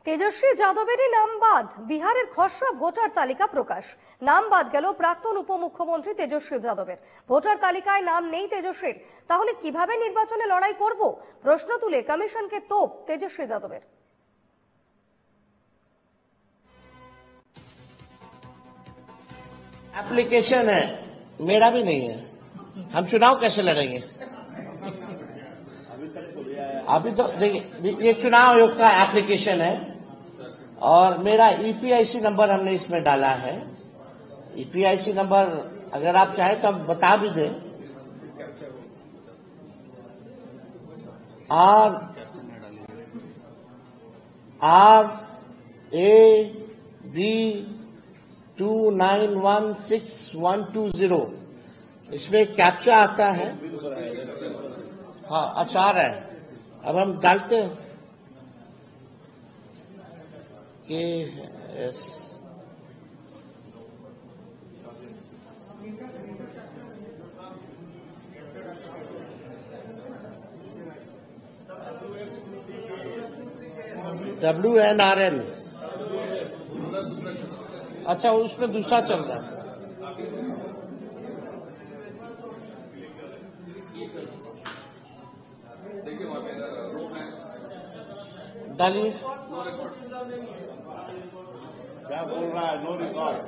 তেজস্বী যাদবেরই নাম বাদ, বিহারের খসড়া ভোটার তালিকা প্রকাশ। নাম বাদ গেল প্রাক্তন উপমুখ্যমন্ত্রী তেজস্বী যাদবের। ভোটার তালিকায় নাম নেই তেজস্বীর, তাহলে কিভাবে নির্বাচনে লড়াই করব, প্রশ্ন তুলে কমিশনকে তোপ তেজস্বী যাদবের। एप्लीकेशन है, मेरा भी नहीं है, हम चुनाव कैसे लड़ेंगे? अभी तो देखिए, ये चुनाव आयोग का एप्लीकेशन है और मेरा ईपीआईसी नंबर हमने इसमें डाला है। ईपीआईसी नंबर अगर आप चाहें तो हम बता भी दें। RAB29162120, इसमें कैप्चा आता है। हाँ, अच्छा आ रहा है। अब हम डालते हैं कि WNRN। अच्छा, उसमें दूसरा चल रहा है। डालिए, क्या बोल रहा है? No record.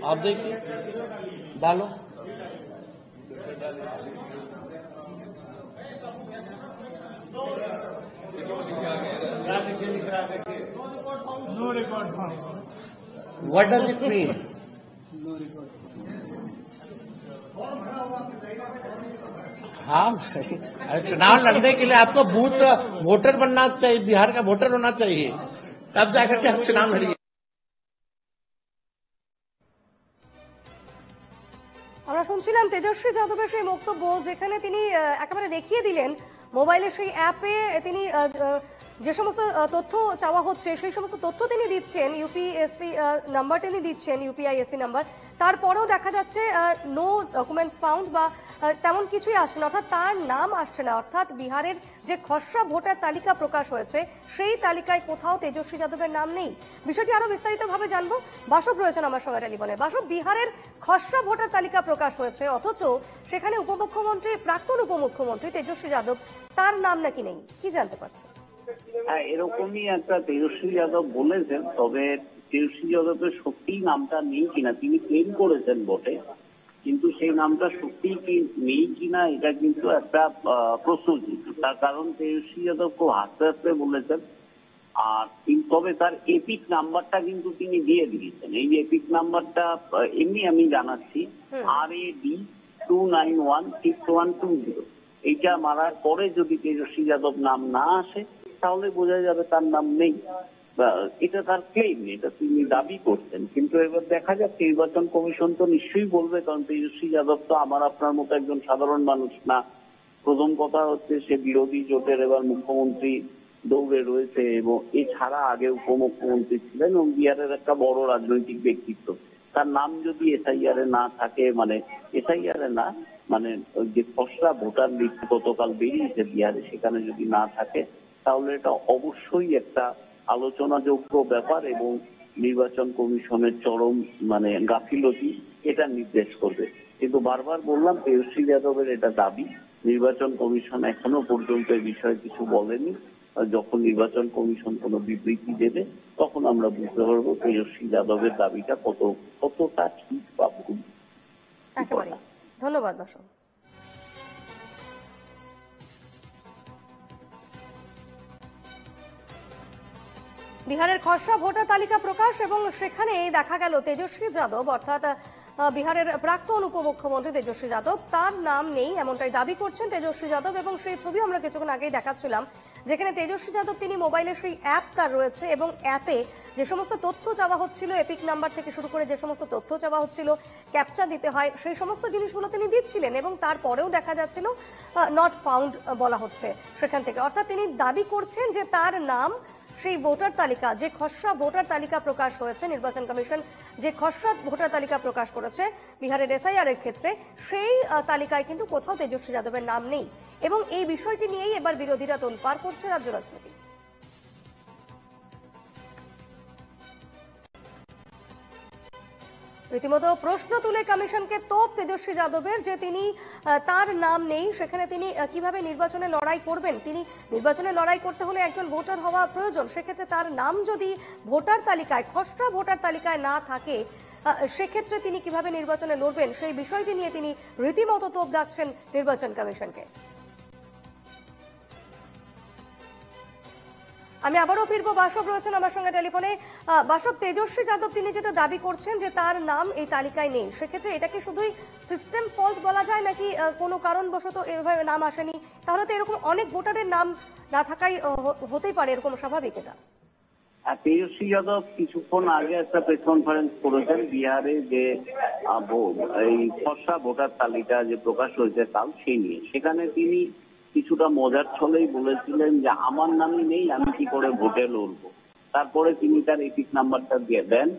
आप देखिए, डालो। क्या नीचे लिख रहा है? देखिए, no record. What does it mean? हाँ, चुनाव लड़ने के लिए आपको बूथ वोटर बनना चाहिए, बिहार का वोटर होना चाहिए, तब जाकर के हम चुनाव लड़िए। আমরা শুনছিলাম তেজস্বী যাদবের সেই বক্তব্য, যেখানে তিনি একেবারে দেখিয়ে দিলেন মোবাইলের সেই অ্যাপে তিনি যে সমস্ত তথ্য চাওয়া হচ্ছে সেই সমস্ত তথ্য তিনি দিচ্ছেন, ইউপিএসসি নাম্বার তিনি দিচ্ছেন, ইউপিআইএসসি নাম্বার, তারপরেও দেখা যাচ্ছে নো ডকুমেন্টস ফাউন্ড বা তেমন কিছুই আসছে না, অর্থাৎ তার নাম আসছে না। অর্থাৎ বিহারের যে খসড়া ভোটার তালিকা প্রকাশ হয়েছে সেই তালিকায় কোথাও তেজস্বী যাদবের নাম নেই। বিষয়টি আরো বিস্তারিতভাবে জানবো, বাসব রয়েছেন আমার সঙ্গে টেলিফোনে। বাসব, বিহারের খসড়া ভোটার তালিকা প্রকাশ হয়েছে, অথচ সেখানে উপমুখ্যমন্ত্রী, প্রাক্তন উপমুখ্যমন্ত্রী তেজস্বী যাদব, তার নাম নাকি নেই, কি জানতে পারছো? হ্যাঁ, এরকমই একটা তেজস্বী যাদব বলেছেন। তবে তেজস্বী যাদবের সত্যিই নামটা নেই কিনা, তিনি ক্লেম করেছেন বটে, কিন্তু সেই নামটা সত্যিই কি নেই কিনা এটা কিন্তু একটা প্রশ্নচিহ্ন। তার কারণ তেজস্বী যাদব খুব হাসতে হাসতে বলেছেন। আর তবে তার এপিক নাম্বারটা কিন্তু তিনি দিয়ে দিয়েছেন। এই এপিক নাম্বারটা এমনি আমি জানাচ্ছি, RAB29162120। এইটা মারার পরে যদি তেজস্বী যাদব নাম না আসে তাহলে বোঝা যাবে তার নাম নেই। এটা তার ক্লেম, এটা তিনি দাবি করছেন। কিন্তু এবার দেখা যাচ্ছে নির্বাচন কমিশন তো নিশ্চয়ই বলবে, কারণ তেজস্বী যাদব তো আমার আপনার মতো একজন সাধারণ মানুষ না। প্রথম কথা হচ্ছে সে বিরোধী জোটের এবার মুখ্যমন্ত্রী দৌড়ে রয়েছে, এবং এছাড়া আগে উপমুখ্যমন্ত্রী ছিলেন এবং বিহারের একটা বড় রাজনৈতিক ব্যক্তিত্ব। তার নাম যদি এসআইআর এ না থাকে, মানে এসআইআর এ না, মানে যে খসড়া ভোটার লিস্ট গতকাল বেরিয়েছে বিহারে, সেখানে যদি না থাকে তাহলে এটা অবশ্যই একটা আলোচনাযোগ্য ব্যাপার এবং নির্বাচন কমিশনের চরম মানে গাফিলতি এটা নির্দেশ করবে। কিন্তু বারবার বললাম, তেজস্বী যাদবের এটা দাবি, নির্বাচন কমিশন এখনো পর্যন্ত এই বিষয়ে কিছু বলেনি। যখন নির্বাচন কমিশন কোনো বিবৃতি দেবে তখন আমরা বুঝতে পারবো তেজস্বী যাদবের দাবিটা কতটা ঠিক বা ভুল। একেবারে ধন্যবাদ বাসব। বিহারের খসড়া ভোটার তালিকা প্রকাশ এবং সেখানে দেখা গেল তেজস্বী যাদব, অর্থাৎ বিহারের প্রাক্তন উপমুখ্যমন্ত্রী তেজস্বী যাদব, তার নাম নেই এমনটাই দাবি করছেন তেজস্বী যাদব। এবং সেই ছবি আমরা কিছুক্ষণ আগেই দেখাচ্ছিলাম, যেখানে তেজস্বী যাদব তিনি মোবাইলের সেই অ্যাপ তার রয়েছে এবং অ্যাপে যে সমস্ত তথ্য চাওয়া হচ্ছিল, এপিক নাম্বার থেকে শুরু করে যে সমস্ত তথ্য চাওয়া হচ্ছিল, ক্যাপচা দিতে হয়, সেই সমস্ত জিনিসগুলো তিনি দিচ্ছিলেন এবং তারপরেও দেখা যাচ্ছিল নট ফাউন্ড বলা হচ্ছে সেখান থেকে। অর্থাৎ তিনি দাবি করছেন যে তার নাম সেই ভোটার তালিকা, যে খসড়া ভোটার তালিকা প্রকাশ হয়েছে, নির্বাচন কমিশন যে খসড়া ভোটার তালিকা প্রকাশ করেছে বিহারের এসআইআর এর ক্ষেত্রে, সেই তালিকায় কিন্তু কোথাও তেজস্বী যাদবের নাম নেই। এবং এই বিষয়টি নিয়েই এবার বিরোধীরা তোলপাড় করছে রাজ্য রাজনীতি। রীতিমতো প্রশ্ন তুলে কমিশনকে তোপ তেজস্বী যাদবের যে তিনি তার নাম নেই, সেখানে তিনি কিভাবে নির্বাচনে লড়াই করবেন। তিনি নির্বাচনে লড়াই করতে হলে একজন ভোটার হওয়া প্রয়োজন, সেক্ষেত্রে তার নাম যদি ভোটার তালিকায়, খসড়া ভোটার তালিকায় না থাকে, সেক্ষেত্রে তিনি কিভাবে নির্বাচনে লড়বেন, সেই বিষয়টি নিয়ে তিনি রীতিমতো তোপ দাগছেন নির্বাচন কমিশনকে। আমি আবারও ফিরবো, বাসব রয়েছেন আমার সঙ্গে টেলিফোনে। বাসব, তেজস্বী যাদব তিনি যেটা দাবি করছেন যে তার নাম এই তালিকায় নেই, সেক্ষেত্রে এটা কি শুধুই সিস্টেম ফল্ট বলা যায়, নাকি কোনো কারণবশত এভাবে নাম আসেনি? তাহলে তো এরকম অনেক ভোটারের নাম না থাকাই হতেই পারে, এরকম স্বাভাবিক এটা। তেজস্বী যাদব কিছুক্ষণ আগে একটা প্রেস কনফারেন্স করেছেন বিহারে, যে এই খসড়া ভোটার তালিকা যে প্রকাশ হয়েছে কাল সেই নিয়ে। সেখানে তিনি কিছুটা মজার ছলেই বলেছিলেন যে আমার নামই নেই, আমি কি করে ভোটে লড়বো। তারপরে তিনি তার এপিক নাম্বারটা দিয়ে দেন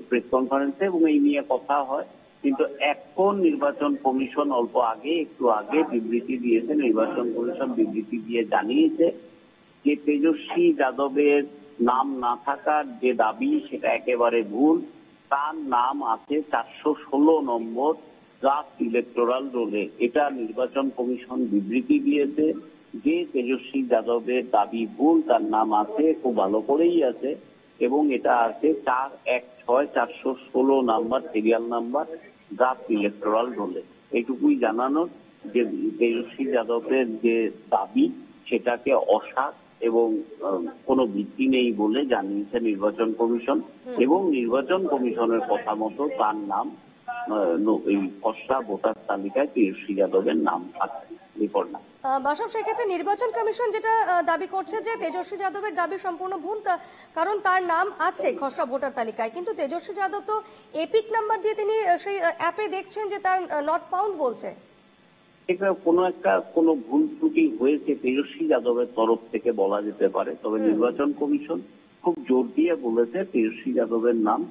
প্রেস কনফারেন্সে এবং এই নিয়ে কথা হয়। কিন্তু এখন নির্বাচন কমিশন একটু আগে বিবৃতি দিয়েছে। নির্বাচন কমিশন বিবৃতি দিয়ে জানিয়েছে যে তেজস্বী যাদবের নাম না থাকার যে দাবি সেটা একেবারে ভুল। তার নাম আছে 416 নম্বর ড্রাফট ইলেকটোরাল রোলে। এটা নির্বাচন কমিশন বিবৃতি দিয়েছে যে তেজস্বী যাদবের দাবি ভুল, তার নাম আছে, খুব ভালো করেই আছে, এবং এটা আছে 416 number serial number draft electoral রোলে। এইটুকুই জানানোর যে তেজস্বী যাদবের যে দাবি সেটাকে অসাধ এবং কোনো ভিত্তি নেই বলে জানিয়েছে নির্বাচন কমিশন, এবং নির্বাচন কমিশনের কথা মতো তার নাম এই খসড়া ভোটার তালিকায় তেজস্বী যাদবের নাম আছে। রিপোর্ট না বাসব, সেক্ষেত্রে নির্বাচন কমিশন যেটা দাবি করছে যে তেজস্বী যাদবের দাবি সম্পূর্ণ ভুল, কারণ তার নাম আছে খসড়া ভোটার তালিকায়, কিন্তু তেজস্বী যাদব তো এপিক নাম্বার দিয়ে তিনি সেই অ্যাপে দেখছেন যে তার নট ফাউন্ড বলছে। এটা কোনো ভুল ত্রুটি হয়েছে তেজস্বী যাদবের তরফ থেকে বলা যেতে পারে, তবে নির্বাচন কমিশন খুব জোর দিয়ে বলেছে তেজস্বী যাদবের নাম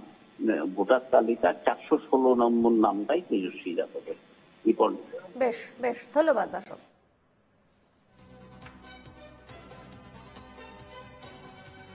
ভোটার তালিকার 416 নম্বর নামটাই তেজস্বী যাদবের। রিপোর্ট। বেশ বেশ, ধন্যবাদ বাসব।